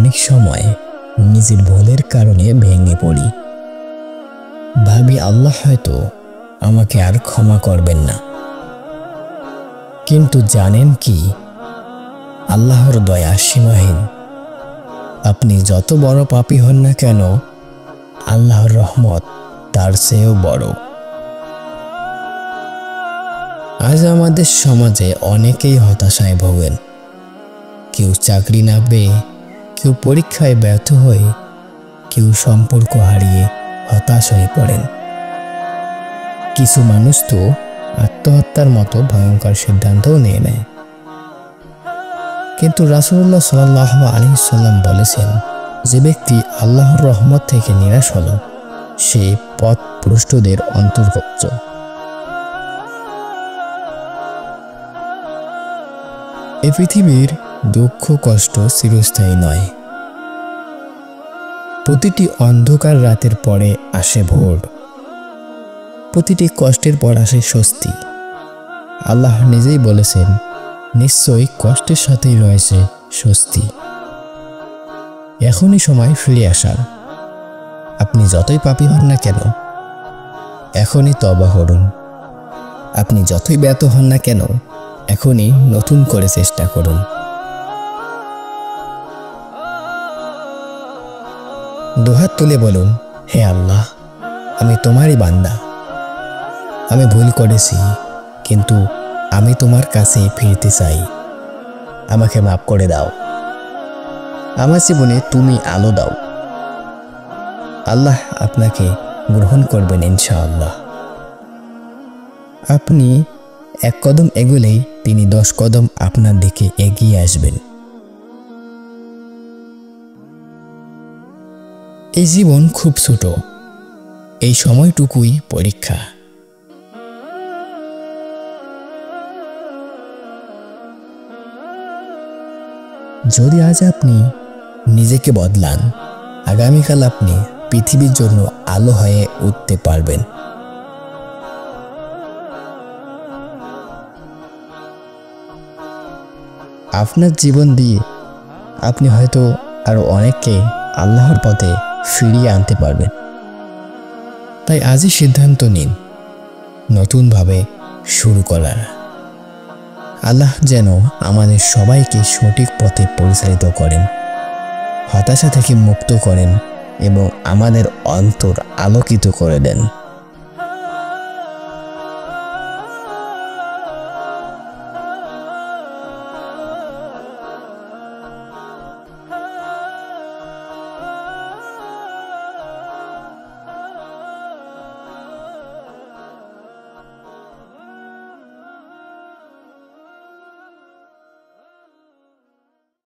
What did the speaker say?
অনেক সময় নিজের ভুলের কারণে ভেঙে পড়ি। ভাবি আল্লাহ হয়তো আমাকে আর ক্ষমা করবেন না। কিন্তু জানেন কি, আল্লাহর দয়া সীমাহীন। আপনি যত বড় পাপী হন না কেন, আল্লাহর রহমত তার চেয়েও বড়। আজ আমাদের সমাজে অনেকেই হতাশায় ভোগেন। কেউ চাকরি না পেয়ে, কেউ পরীক্ষায় ব্যর্থ হয়ে, কেউ সম্পর্ক হারিয়ে হতাশ হয়ে পড়েন। কিছু মানুষ তো আত্মহত্যার মতো ভয়ঙ্কর সিদ্ধান্তও নিয়ে নেয়। কিন্তু রাসূলুল্লাহ সাল্লাল্লাহু আলাইহি সাল্লাম বলেছেন, যে ব্যক্তি আল্লাহর রহমত থেকে নিরাশ হলো, সে পথভ্রষ্টদের অন্তর্ভুক্ত। এই পৃথিবীর দুঃখ কষ্ট চিরস্থায়ী নয়। প্রতিটি অন্ধকার রাতের পরে আসে ভোর, প্রতিটি কষ্টের পর আসে স্বস্তি। আল্লাহ নিজেই বলেছেন, নিশ্চয়ই কষ্টের সাথেই রয়েছে স্বস্তি। এখনই সময় ফিরে আসার। আপনি যতই পাপী হন না কেন, এখনই তওবা করুন। আপনি যতই ব্যর্থ হন না কেন, এখনই নতুন করে চেষ্টা করুন। দুহাত তুলে বলুন, হে আল্লাহ, আমি তোমারই বান্দা। আমি ভুল করেছি, কিন্তু আমি তোমার কাছে ফিরতে চাই। আমাকে মাফ করে দাও। আমার জীবনে তুমি আলো দাও। আল্লাহ আপনাকে গ্রহণ করবেন ইনশাআল্লাহ। আপনি এক কদম এগোলেই তিনি 10 কদম আপনার দিকে এগিয়ে আসবেন। এই জীবন খুব ছোট, এই সময়টুকুই পরীক্ষা। যদি আজ আপনি নিজেকে বদলান, আগামীকাল আপনি পৃথিবীর জন্য আলো হয়ে উঠতে পারবেন। আপনার জীবন দিয়ে আপনি হয়তো আরো অনেককে আল্লাহর পথে ফিরিয়ে আনতে পারবেন। তাই আজই সিদ্ধান্ত নিন নতুনভাবে শুরু করার। আল্লাহ যেন আমাদের সবাইকে সঠিক পথে পরিচালিত করেন, হতাশা থেকে মুক্ত করেন এবং আমাদের অন্তর আলোকিত করে দেন।